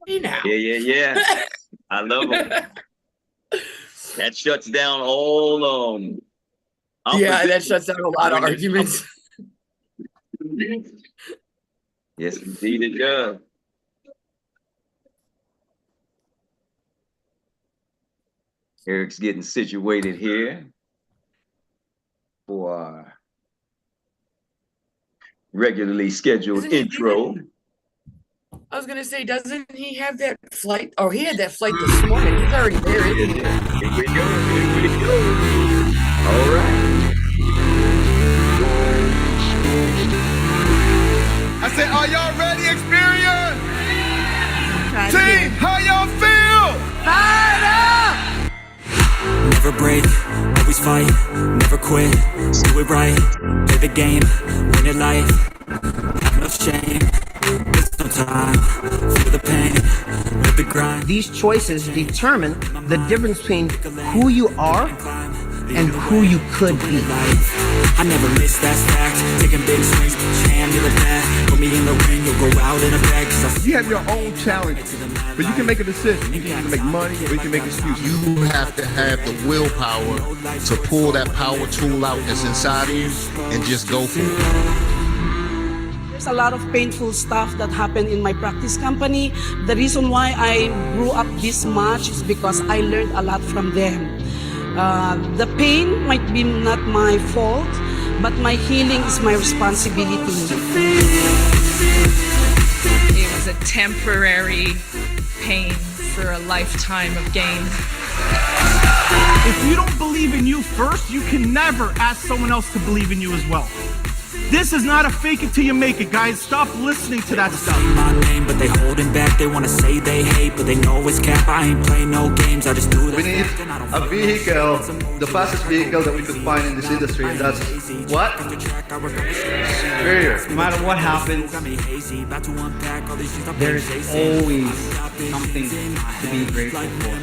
now. Yeah. I love them. That shuts down all yeah, that shuts down a lot of arguments. Yes, indeed it does. Eric's getting situated here for our regularly scheduled intro. I was going to say, doesn't he have that flight? Oh, he had that flight this morning. He's already there, isn't he? Here we go. All right. I said, are y'all ready, Experience? Team, how y'all feel? Fired up! Never break, always fight, never quit, do it right, play the game, win it life, have no shame, there's no time, feel the pain, live the grind. These choices determine the difference between who you are and who you could be. I never miss that stack, taking big swings, jam to the back, put me in the ring, you'll go out in a bag. You have your own challenges, but you can make a decision. You can either make money or you can make excuses. You have to have the willpower to pull that power tool out that's inside of you and just go for it. There's a lot of painful stuff that happened in my practice company. The reason why I grew up this much is because I learned a lot from them. The pain might be not my fault, but my healing is my responsibility. It was a temporary pain for a lifetime of gain. If you don't believe in you first, you can never ask someone else to believe in you as well. This is not a fake it till you make it, guys. Stop listening to that stuff. My name, but they holding back. They wanna say they hate, but they know it's cap. I ain't playing no games. I just do that. We need a vehicle, the fastest vehicle that we could find in this industry, and that's what? Superior. No matter what happens, there's always something to be grateful for.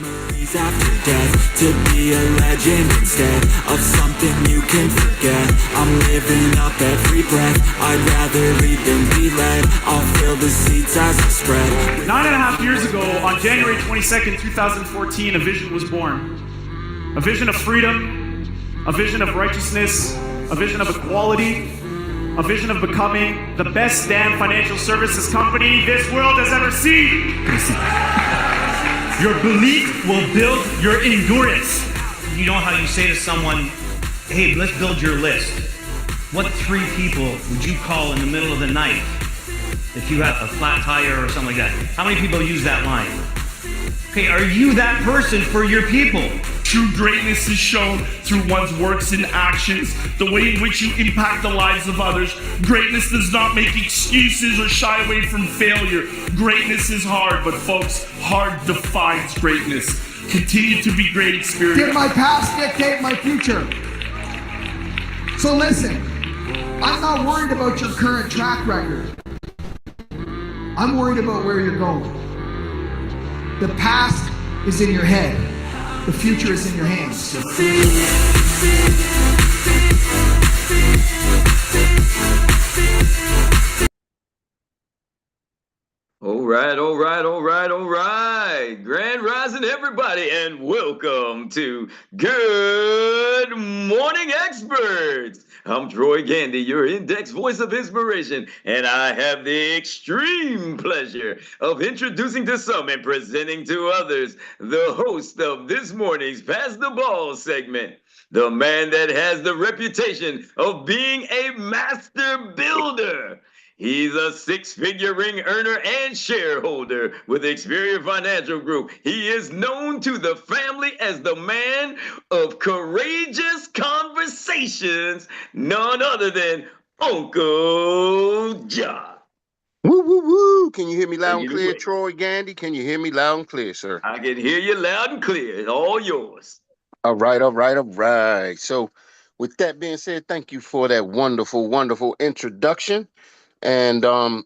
After death, to be a legend instead of something you can forget. I'm living up every breath. I'd rather lead than be led. I'll fill the seats as I spread. 9.5 years ago, on January 22nd, 2014, a vision was born. A vision of freedom, a vision of righteousness, a vision of equality, a vision of becoming the best damn financial services company this world has ever seen. Your belief will build your endurance. You know how you say to someone, hey, let's build your list. What 3 people would you call in the middle of the night if you have a flat tire or something like that? How many people use that line? Okay, are you that person for your people? True greatness is shown through one's works and actions, the way in which you impact the lives of others. Greatness does not make excuses or shy away from failure. Greatness is hard, but folks, hard defines greatness. Continue to be great, Experience. Did my past dictate my future? So listen, I'm not worried about your current track record. I'm worried about where you're going. The past is in your head. The future is in your hands. All right. Grand rising, everybody, and welcome to Good Morning Experts. I'm Troy Gandy, your index voice of inspiration, and I have the extreme pleasure of introducing to some and presenting to others the host of this morning's Pass the Ball segment, the man that has the reputation of being a master builder. He's a 6-figure ring earner and shareholder with Xperts Financial Group. He is known to the family as the man of courageous conversations, none other than Uncle John. Woo, woo, woo. Can you hear me loud and clear, Troy Gandy? Can you hear me loud and clear, sir? I can hear you loud and clear. It's all yours. All right. So with that being said, thank you for that wonderful, wonderful introduction. And I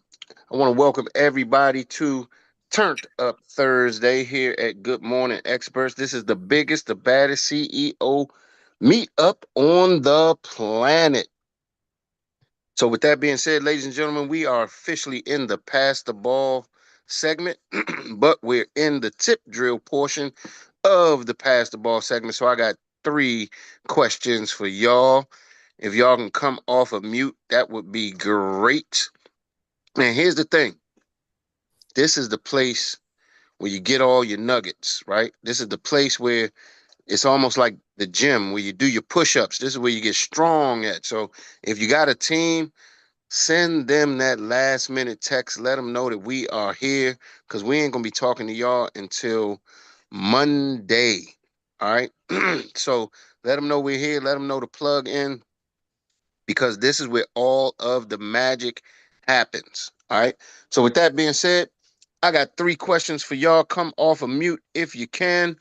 want to welcome everybody to Turned Up Thursday here at Good Morning Experts. This is the biggest, the baddest CEO meetup on the planet. So with that being said, ladies and gentlemen, we are officially in the Pass the Ball segment, but we're in the tip drill portion of the Pass the Ball segment. So I got 3 questions for y'all. If y'all can come off of mute, that would be great. And here's the thing. This is the place where you get all your nuggets, right? This is the place where it's almost like the gym where you do your push-ups. This is where you get strong at. So if you got a team, send them that last minute text. Let them know that we are here because we ain't going to be talking to y'all until Monday. All right. So let them know we're here. Let them know to plug in because this is where all of the magic happens. All right. So with that being said, I got 3 questions for y'all. Come off of mute if you can.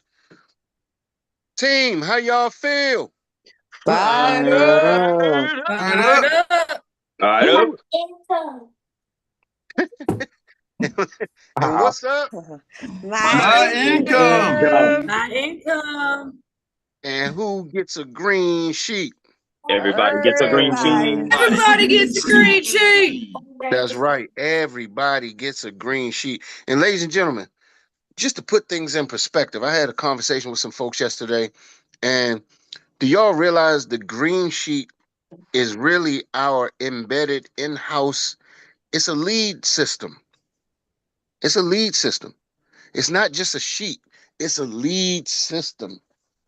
Team, how y'all feel? Fired Fired up. up. Fired up. Fired up. And what's up? My income. My income. And who gets a green sheet? Everybody gets a green sheet. Everybody gets a green sheet. That's right. Everybody gets a green sheet. And ladies and gentlemen, just to put things in perspective, I had a conversation with some folks yesterday. And do y'all realize the green sheet is really our embedded in-house? It's a lead system. It's a lead system. It's not just a sheet. It's a lead system.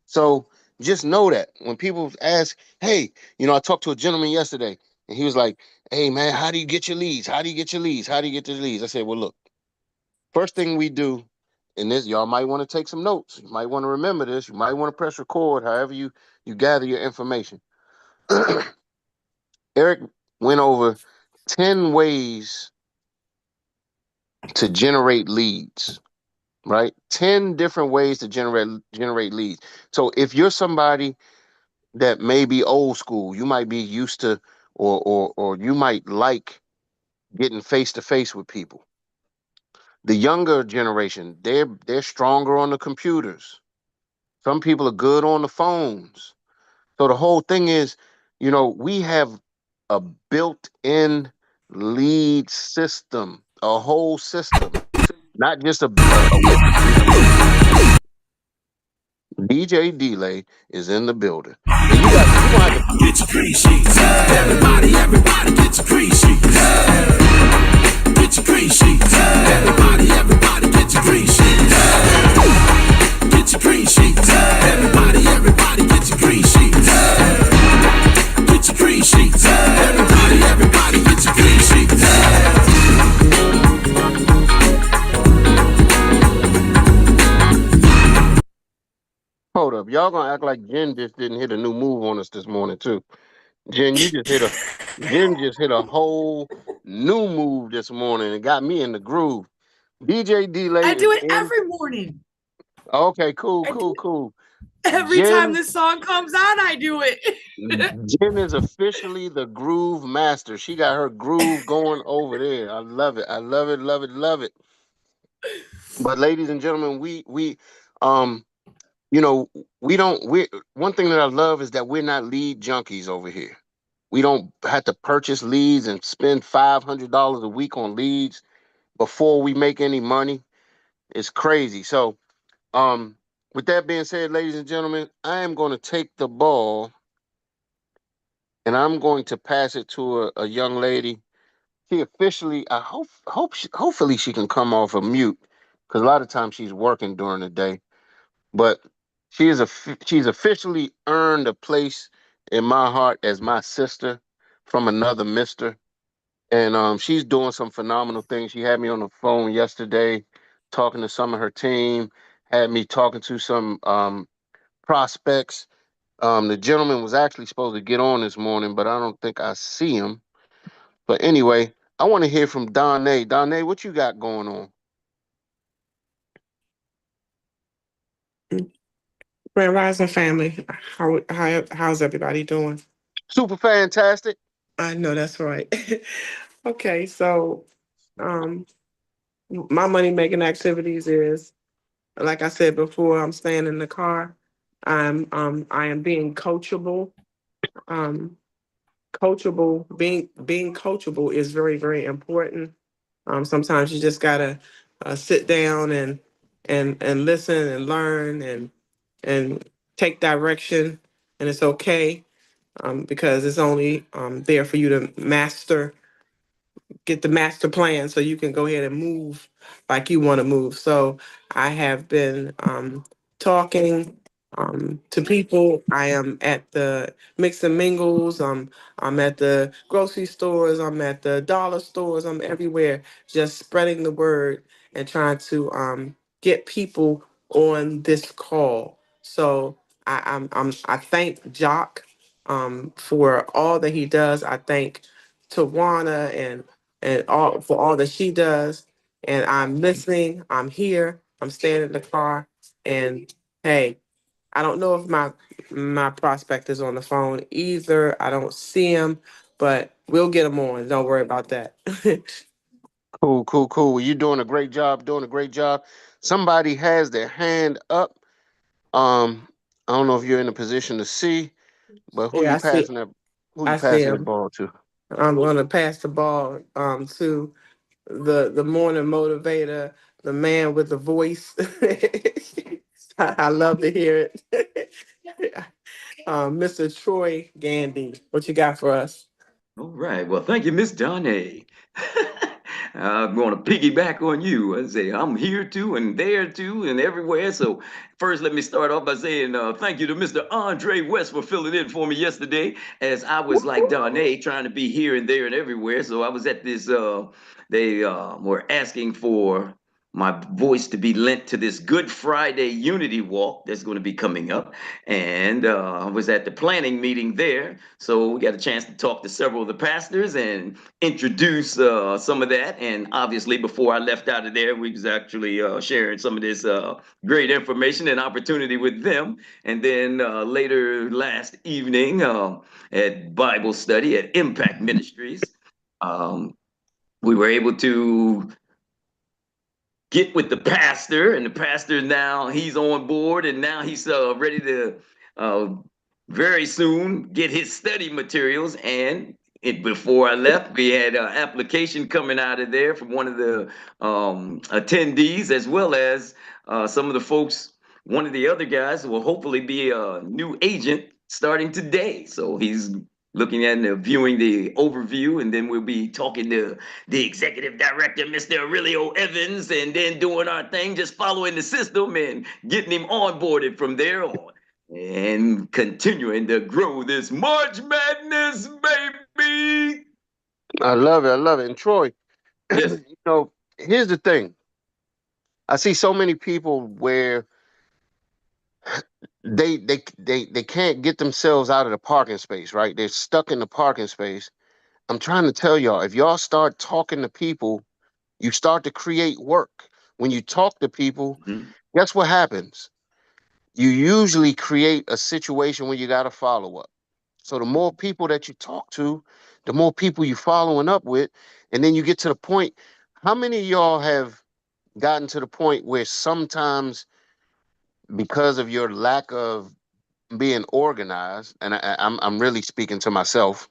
So just know that when people ask, hey, I talked to a gentleman yesterday and he was like, hey, man, how do you get your leads? How do you get your leads? How do you get your leads? I said, well, look, first thing we do, and this, y'all might want to take some notes. You might want to remember this. You might want to press record, however you gather your information. Eric went over 10 ways to generate leads, right? 10 different ways to generate leads. So if you're somebody that may be old school, you might be used to or you might like getting face to face with people. The younger generation, they're stronger on the computers. Some people are good on the phones. So the whole thing is, we have a built-in lead system, a whole system, not just DJ Delay is in the building. And you gonna have to get your green sheets. Everybody get your green sheets. Get your green sheets. Everybody get your green sheets. Get your green sheets. Everybody get your green sheets. Get your green sheets. Everybody get your green sheets. hold up. Y'all gonna act like Jen just didn't hit a new move on us this morning too. Jen just hit a whole new move this morning and got me in the groove. DJ Delay I do is it in. every morning. Okay, cool. Every time the song comes on, I do it. Jen is officially the groove master. She got her groove going over there. I love it. Love it. But ladies and gentlemen, we we don't we one thing that I love is that we're not lead junkies over here. We don't have to purchase leads and spend $500 a week on leads before we make any money. It's crazy. So, with that being said, ladies and gentlemen, I am going to take the ball and I'm going to pass it to a young lady. She officially, hopefully she can come off of mute because a lot of times she's working during the day. But she's officially earned a place in my heart as my sister from another mister. And she's doing some phenomenal things. She had me on the phone yesterday talking to some of her team, had me talking to some prospects. The gentleman was actually supposed to get on this morning, but I don't think I see him. But anyway, I want to hear from Donnae. Donnae, what you got going on? Grand Rising family, how's everybody doing? Super fantastic. I know that's right. Okay, so my money making activities is, like I said before, I'm staying in the car. I am being coachable. Um, being coachable is very, very important. Sometimes you just gotta sit down and listen and learn and take direction, and it's okay, because it's only there for you to get the master plan so you can go ahead and move like you want to move. So I have been talking to people. I am at the mix and mingles. I'm at the grocery stores. I'm at the dollar stores. I'm everywhere, just spreading the word and trying to get people on this call. So I thank Jock for all that he does. I thank Tawana and all for all that she does. And I'm listening. I'm here. I'm staying in the car. And hey, I don't know if my prospect is on the phone either. I don't see him, but we'll get him on. Don't worry about that. Cool, cool, cool. Well, you're doing a great job, doing a great job. Somebody has their hand up. I don't know if you're in a position to see, but Yeah, who you I see passing the him. ball to? I'm gonna pass the ball to the morning motivator, the man with the voice. I love to hear it. Mr. Troy Gandy, what you got for us? All right. Well, thank you, Miss Donnay. I'm going to piggyback on you and say I'm here too and there too and everywhere. So first, let me start off by saying thank you to Mr. Andre West for filling in for me yesterday, as I was like Donnay trying to be here and there and everywhere. So I was at this. They were asking for my voice to be lent to this Good Friday Unity Walk that's going to be coming up. And I was at the planning meeting there. So we got a chance to talk to several of the pastors and introduce some of that. And obviously, before I left out of there, we was actually sharing some of this great information and opportunity with them. And then later last evening at Bible study at Impact Ministries, we were able to get with the pastor, and the pastor now he's on board, and now he's ready to very soon get his study materials. And before I left, we had an application coming out of there from one of the attendees, as well as some of the folks. One of the other guys will hopefully be a new agent starting today. So he's looking at and viewing the overview, and then we'll be talking to the executive director, Mr. Aurelio Evans, and then doing our thing, just following the system and getting him onboarded from there on, and continuing to grow this March Madness, baby. I love it. I love it. And Troy, Yes. Here's the thing. I see so many people where they can't get themselves out of the parking space, right? They're stuck in the parking space. I'm trying to tell y'all, if y'all start talking to people, you start to create work. When you talk to people, guess what happens? You usually create a situation where you got to follow up. So the more people that you talk to, the more people you following up with, and then you get to the point. How many of y'all have gotten to the point where sometimes, because of your lack of being organized, and I'm really speaking to myself,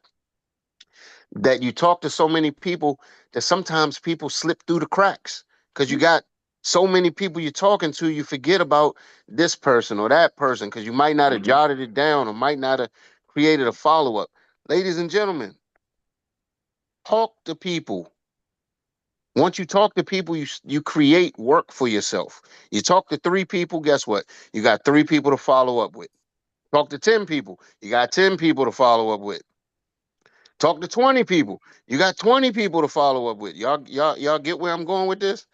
that you talk to so many people that sometimes people slip through the cracks because you got so many people you're talking to, you forget about this person or that person because you might not have jotted it down or might not have created a follow-up. Ladies and gentlemen, talk to people. Once you talk to people, you create work for yourself. You talk to 3 people, guess what? You got 3 people to follow up with. Talk to 10 people, you got 10 people to follow up with. Talk to 20 people, you got 20 people to follow up with. Y'all get where I'm going with this?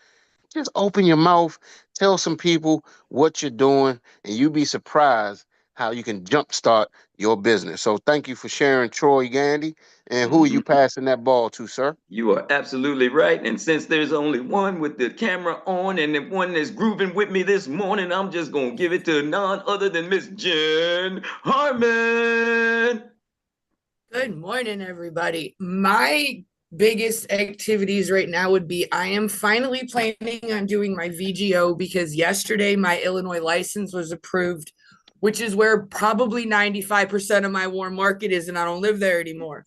Just open your mouth, tell some people what you're doing, and you'll be surprised how you can jumpstart your business. So thank you for sharing, Troy Gandy. And who are you passing that ball to, sir? You are absolutely right. And since there's only one with the camera on and the one that's grooving with me this morning, I'm just going to give it to none other than Miss Jen Harmon. Good morning, everybody. My biggest activities right now would be I am finally planning on doing my VGO because yesterday my Illinois license was approved, which is where probably 95% of my warm market is, and I don't live there anymore.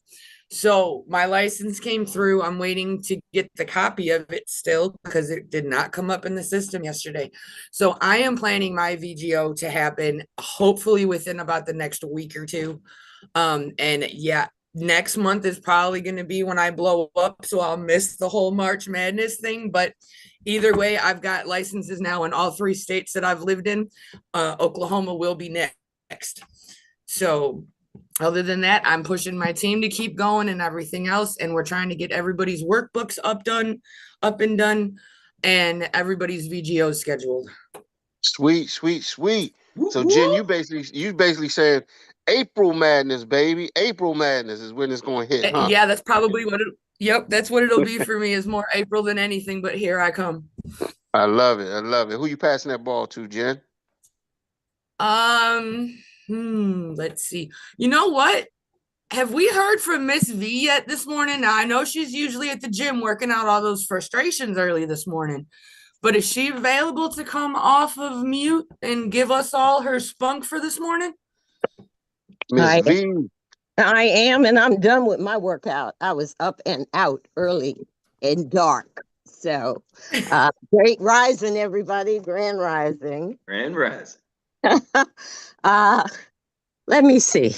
So my license came through. I'm waiting to get the copy of it still because it did not come up in the system yesterday. So I am planning my VGO to happen hopefully within about the next week or two. And yeah, next month is probably going to be when I blow up. So I'll miss the whole March Madness thing. But either way, I've got licenses now in all 3 states that I've lived in. Oklahoma will be next. So other than that, I'm pushing my team to keep going and everything else. And we're trying to get everybody's workbooks up and done, and everybody's VGO scheduled. Sweet, sweet, sweet. So Jen, you basically said April Madness, baby. April Madness is when it's going to hit, huh? Yeah, that's probably what that's what it'll be for me, is more April than anything, but here I come. I love it. I love it. Who you passing that ball to, Jen? Let's see. You know what? Have we heard from Miss V yet this morning? Now, I know she's usually at the gym working out all those frustrations early this morning, but is she available to come off of mute and give us all her spunk for this morning? Miss V. I am, and I'm done with my workout. I was up and out early and dark. So, great rising, everybody. Grand rising. Grand rising. Let me see.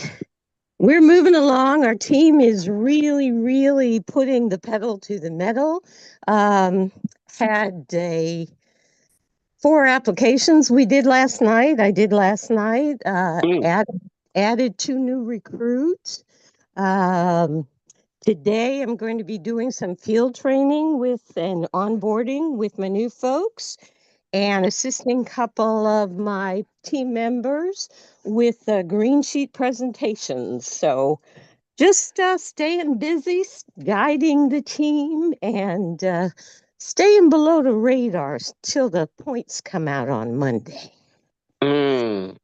We're moving along. Our team is really, really putting the pedal to the metal. Had 4 applications we did last night. I did last night. Added 2 new recruits. Today, I'm going to be doing some field training and onboarding with my new folks, and assisting a couple of my team members with green sheet presentations. So just staying busy, guiding the team, and staying below the radars till the points come out on Monday. Okay.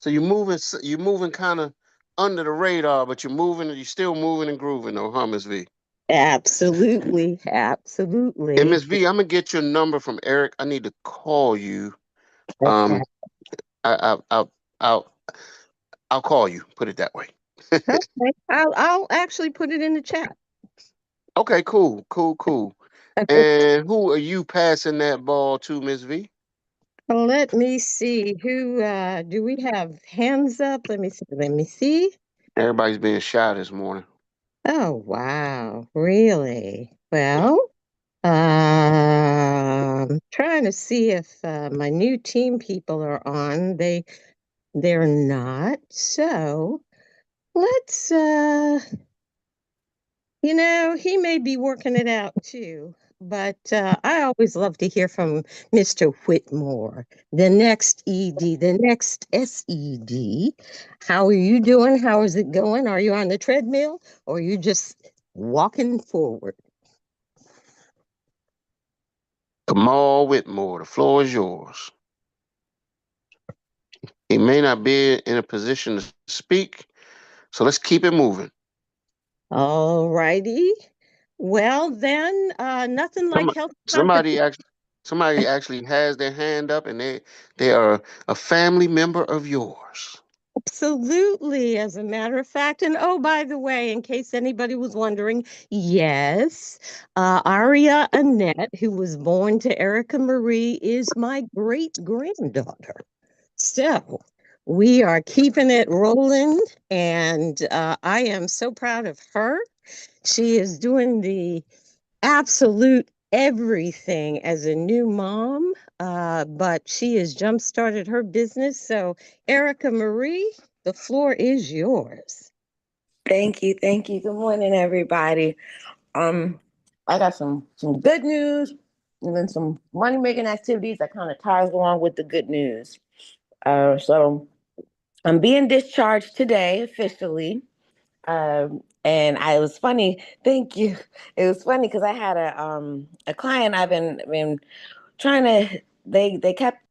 So you're moving kind of under the radar, but you're still moving and grooving though, huh, Miss V? Absolutely. Absolutely. And Miss V, I'm gonna get your number from Eric. I need to call you. Okay. I'll call you. Put it that way. Okay. I'll actually put it in the chat. Okay, cool. And who are you passing that ball to, Miss V? Let me see. Who do we have hands up? Let me see. Everybody's being shy this morning. Oh, wow. Really? Well, trying to see if my new team people are on. They're not. So let's he may be working it out too. But I always love to hear from Mr. Whitmore, the next ED, the next SED. How are you doing? How is it going? Are you on the treadmill, or are you just walking forward? Kamal Whitmore, the floor is yours. He may not be in a position to speak, so let's keep it moving. All righty. Well, then, nothing like health. Somebody actually has their hand up, and they are a family member of yours. Absolutely. As a matter of fact, and oh, by the way, in case anybody was wondering, yes, Aria Annette, who was born to Erica Marie, is my great-granddaughter. So we are keeping it rolling, and I am so proud of her. She is doing the absolute everything as a new mom, but she has jump-started her business. So, Erica Marie, the floor is yours. Thank you. Good morning, everybody. I got some good news and then some money-making activities that kind of ties along with the good news. So I'm being discharged today officially. And it was funny. Thank you. It was funny because I had a client I've been trying to. They kept.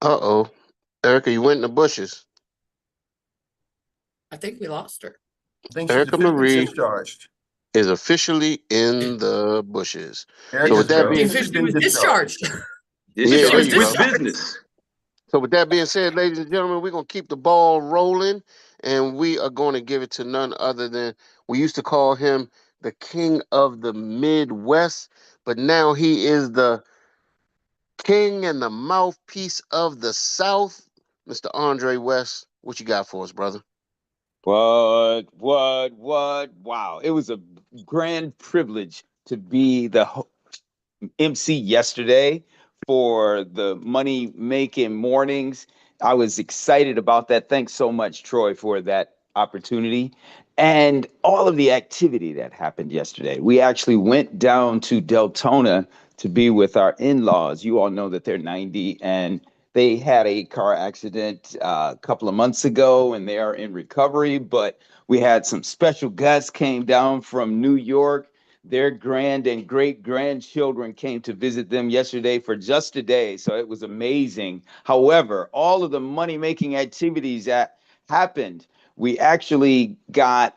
Uh-oh. Erica, you went in the bushes. I think we lost her. I think Erica Marie discharged. is officially in the bushes. Erica So with that being officially was discharged. Discharged you with go. business. So with that being said, ladies and gentlemen, we're going to keep the ball rolling, and we are going to give it to none other than, we used to call him the king of the Midwest, but now he is the king and the mouthpiece of the South. Mr. Andre West, what you got for us, brother? What? Wow. It was a grand privilege to be the MC yesterday for the Money Making Mornings. I was excited about that. Thanks so much, Troy, for that opportunity and all of the activity that happened yesterday. We actually went down to Deltona to be with our in-laws. You all know that they're 90 and they had a car accident a couple of months ago and they are in recovery, but we had some special guests came down from New York. Their grand and great grandchildren came to visit them yesterday for just a day. So it was amazing. However, all of the money making activities that happened, we actually got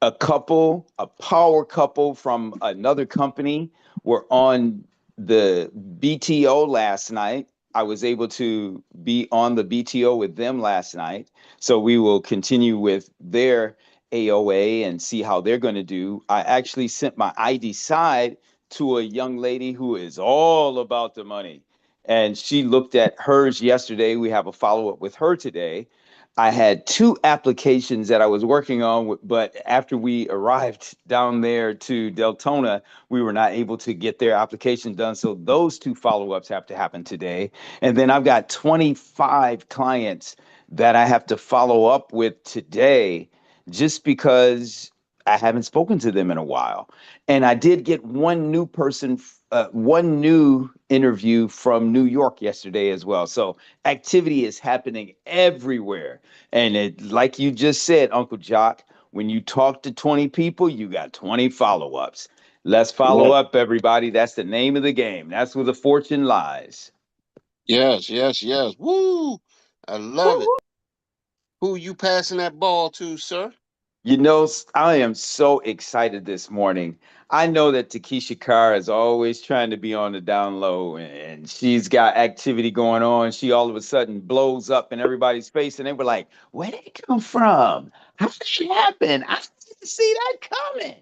a power couple from another company were on the BTO last night. I was able to be on the BTO with them last night. So we will continue with their AOA and see how they're going to do. I actually sent my ID side to a young lady who is all about the money. And she looked at hers yesterday. We have a follow up with her today. I had two applications that I was working on, but after we arrived down there to Deltona, we were not able to get their application done. So those two follow-ups have to happen today. And then I've got 25 clients that I have to follow up with today just because I haven't spoken to them in a while. And I did get one new person, one new interview from New York yesterday as well. So activity is happening everywhere. And it, like you just said, Uncle Jock, when you talk to 20 people, you got 20 follow-ups. Let's follow up, everybody. That's the name of the game. That's where the fortune lies. Yes. Woo! I love it. Who you passing that ball to, sir? You know, I am so excited this morning. I know that Takesha Carr is always trying to be on the down low and she's got activity going on. She all of a sudden blows up in everybody's face and they were like, where did it come from? How did it happen? I didn't see that coming.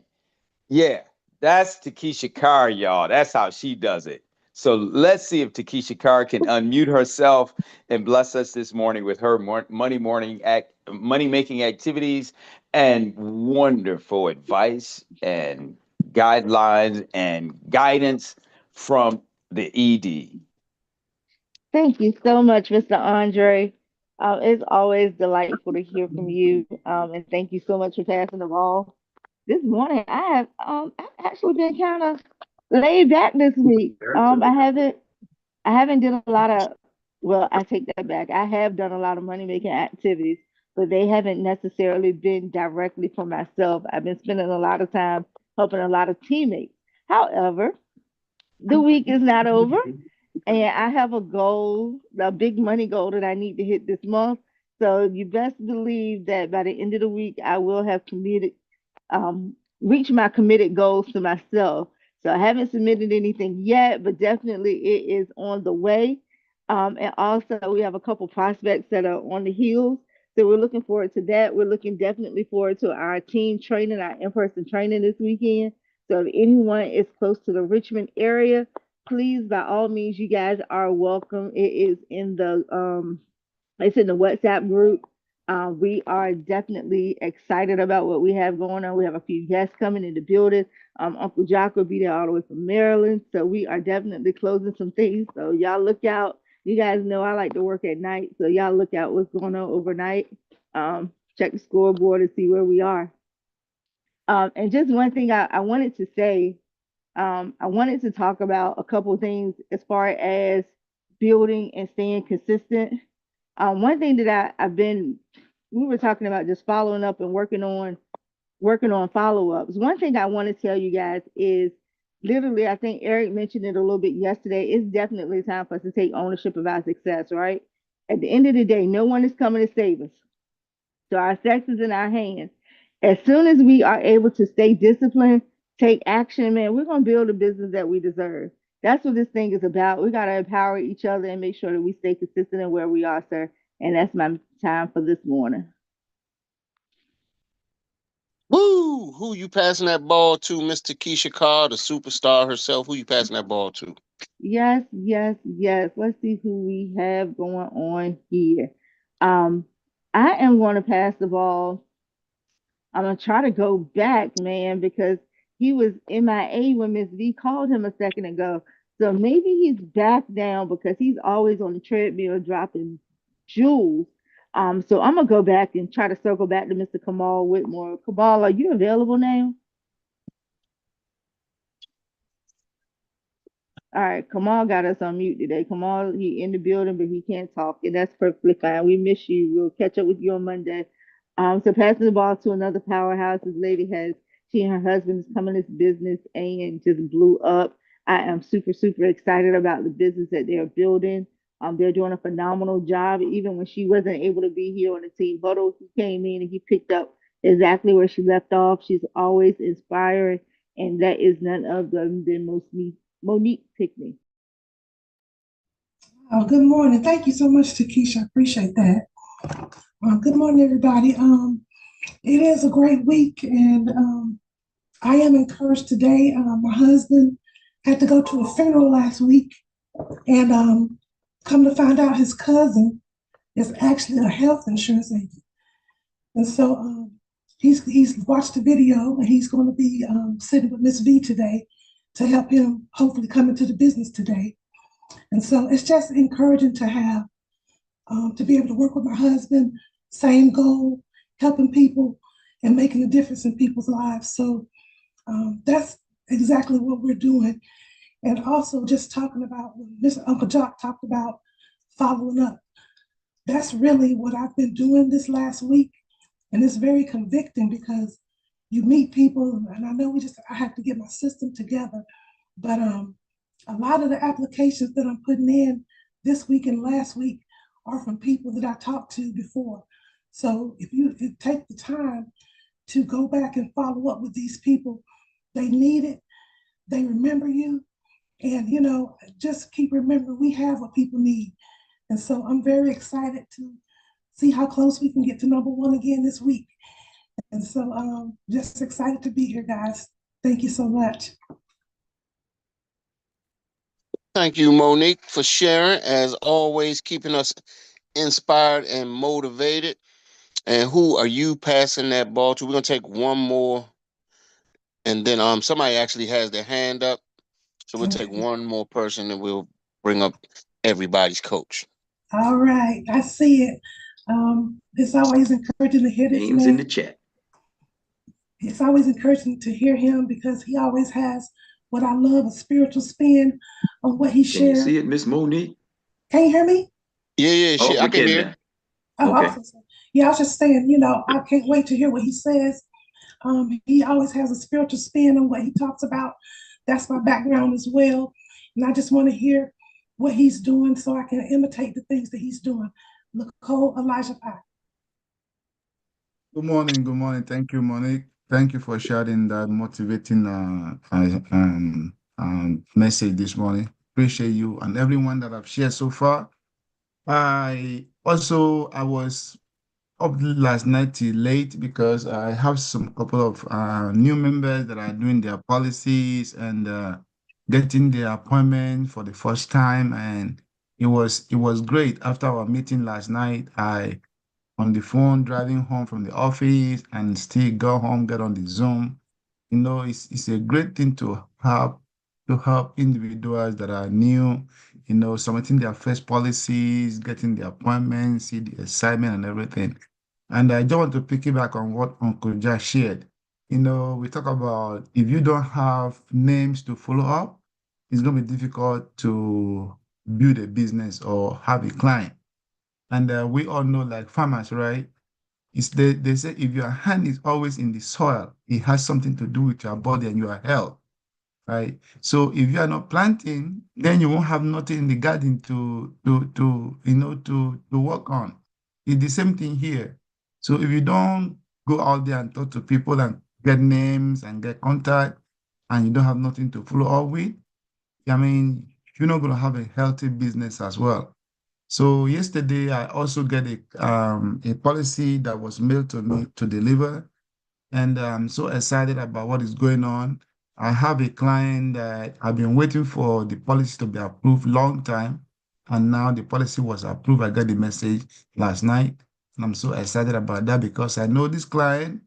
Yeah, that's Takesha Carr, y'all. That's how she does it. So let's see if Takesha Carr can unmute herself and bless us this morning with her money making activities and wonderful advice and guidelines and guidance from the ED. Thank you so much, Mr. Andre. It's always delightful to hear from you, and thank you so much for passing the ball. This morning, I've actually been kind of laid back this week. I haven't done a lot of, well, I take that back. I have done a lot of money making activities, but they haven't necessarily been directly for myself. I've been spending a lot of time helping a lot of teammates. However, the week is not over, and I have a goal, a big money goal that I need to hit this month. So you best believe that by the end of the week, I will have committed reach my committed goals to myself. So I haven't submitted anything yet, but definitely it is on the way. And also, we have a couple prospects that are on the heels. So we're looking forward to that. We're looking definitely forward to our team training, our in-person training this weekend. So if anyone is close to the Richmond area, please, by all means, you guys are welcome. It's in the WhatsApp group. We are definitely excited about what we have going on. We have a few guests coming in the building. Uncle Jock will be there all the way from Maryland. So we are definitely closing some things. So y'all look out. You guys know I like to work at night. So y'all look out what's going on overnight. Check the scoreboard and see where we are. And just one thing I wanted to say, I wanted to talk about a couple of things as far as building and staying consistent. One thing that we were talking about just following up and working on follow-ups. One thing I want to tell you guys is literally, I think Eric mentioned it a little bit yesterday. It's definitely time for us to take ownership of our success, right? At the end of the day, no one is coming to save us. So our success is in our hands. As soon as we are able to stay disciplined, take action, man, we're gonna build a business that we deserve. That's what this thing is about. We gotta empower each other and make sure that we stay consistent in where we are, sir. And that's my time for this morning. Woo! Who you passing that ball to, Mr. Keisha Carr, the superstar herself? Who you passing that ball to? Yes, yes, yes. Let's see who we have going on here. Um, I am going to pass the ball. I'm gonna try to go back, man, because he was MIA when Miss V called him a second ago. So maybe he's back now because he's always on the treadmill dropping jewels. So I'm gonna go back and try to circle back to Mr. Kamal Whitmore. Kamal, are you available now? All right, Kamal got us on mute today. Kamal, he in the building, but he can't talk, and that's perfectly fine. We miss you. We'll catch up with you on Monday. So passing the ball to another powerhouse. This lady has she and her husband is coming this business and just blew up. I am super, super excited about the business that they're building. They're doing a phenomenal job. Even when she wasn't able to be here on the team huddle, he came in and he picked up exactly where she left off. She's always inspiring, and that is none other than Monique Pickney. Oh, good morning. Thank you so much, Takesha. I appreciate that. Good morning, everybody. It is a great week, and I am encouraged today. My husband had to go to a funeral last week, and come to find out his cousin is actually a health insurance agent. And so he's watched the video, and he's going to be sitting with Miss V today to help him hopefully come into the business today. And so it's just encouraging to have, to be able to work with my husband, same goal, helping people and making a difference in people's lives. So that's exactly what we're doing. And also just talking about what Mr. Uncle Jock talked about following up. That's really what I've been doing this last week. And it's very convicting because you meet people, and I know I have to get my system together, but a lot of the applications that I'm putting in this week and last week are from people that I talked to before. So if you take the time to go back and follow up with these people, they need it, they remember you, and just keep remembering we have what people need. And so I'm very excited to see how close we can get to number one again this week. And so just excited to be here, guys. Thank you so much. Thank you, Monique, for sharing, as always, keeping us inspired and motivated. And who are you passing that ball to? We're gonna take one more, and then somebody actually has their hand up, so we'll take one more person, and we'll bring up everybody's coach. All right, I see it. It's always encouraging to hear this Names in the chat. It's always encouraging to hear him because he always has what I love, a spiritual spin on what he shares. Can you see it, Miss Monique? Can you hear me? Yeah, I can hear. Oh, okay. Awesome. Yeah, I was just saying, I can't wait to hear what he says. He always has a spiritual spin on what he talks about. That's my background as well. And I just want to hear what he's doing so I can imitate the things that he's doing. Nicole Elijah Pye. Good morning. Good morning. Thank you, Monique. Thank you for sharing that motivating message this morning. Appreciate you and everyone that I've shared so far. I was up last night till late because I have some couple of new members that are doing their policies and getting their appointment for the first time, and it was great. After our meeting last night, I on the phone driving home from the office and still go home, get on the Zoom. It's a great thing to help individuals that are new, submitting their first policies, getting the appointments, see the assignment and everything. And I just want to piggyback on what Uncle Jack shared. We talk about if you don't have names to follow up, it's going to be difficult to build a business or have a client. And we all know, like farmers, right? They say if your hand is always in the soil, it has something to do with your body and your health, right? So if you are not planting, then you won't have nothing in the garden to work on. It's the same thing here. So if you don't go out there and talk to people and get names and get contact, and you don't have nothing to follow up with, I mean, you're not going to have a healthy business as well. So yesterday, I also get a policy that was mailed to me to deliver, and I'm so excited about what is going on. I have a client that I've been waiting for the policy to be approved long time, and now the policy was approved. I got the message last night, and I'm so excited about that because I know this client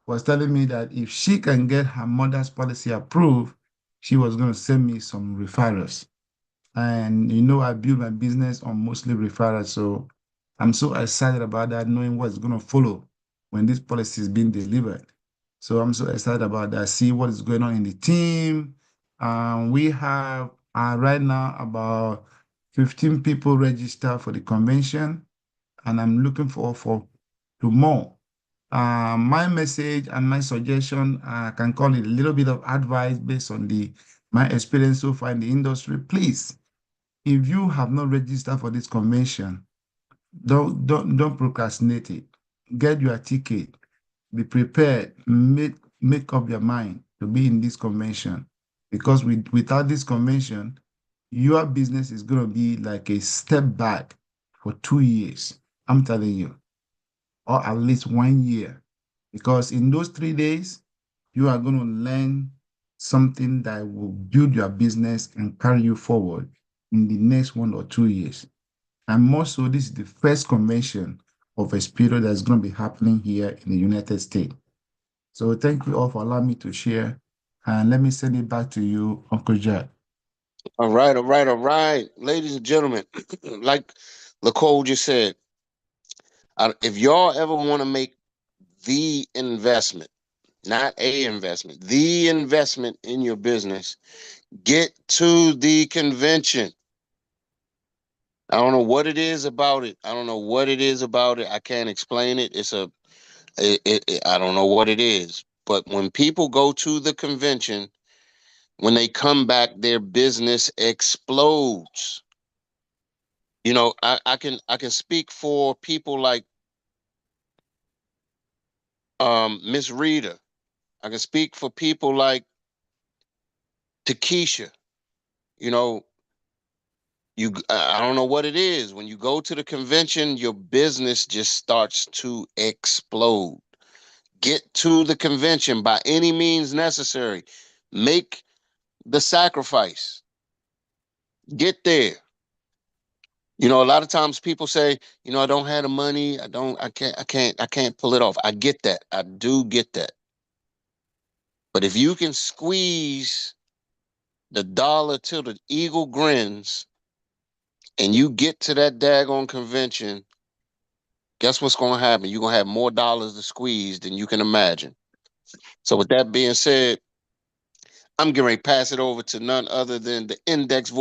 was telling me that if she can get her mother's policy approved, she was going to send me some referrals. And I build my business on mostly referrals. So I'm so excited about that, knowing what's going to follow when this policy is being delivered. So I'm so excited about that. See what is going on in the team. We have right now about 15 people registered for the convention, and I'm looking forward to more. My message and my suggestion, I can call it a little bit of advice based on my experience so far in the industry. Please, if you have not registered for this convention, don't procrastinate it. Get your ticket. Be prepared. Make up your mind to be in this convention, because without this convention, your business is going to be like a step back for 2 years. I'm telling you, or at least 1 year, because in those 3 days, you are going to learn something that will build your business and carry you forward in the next 1 or 2 years. And more so, this is the first convention of Xperts that's going to be happening here in the United States. So thank you all for allowing me to share. And let me send it back to you, Uncle Jack. All right, all right, all right. Ladies and gentlemen, like Nicole just said, if y'all ever want to make the investment, not a investment, the investment in your business, get to the convention. I don't know what it is about it. I don't know what it is about it. I can't explain it. I don't know what it is. But when people go to the convention, when they come back, their business explodes. I can speak for people like Miss Rita. I can speak for people like Takesha. You know, I don't know what it is. When you go to the convention, your business just starts to explode. Get to the convention by any means necessary. Make the sacrifice. Get there. A lot of times people say, I don't have the money. I can't pull it off. I get that. I do get that. But if you can squeeze the dollar till the eagle grins and you get to that daggone convention, guess what's going to happen? You're going to have more dollars to squeeze than you can imagine. So with that being said, I'm getting ready to pass it over to none other than the index voice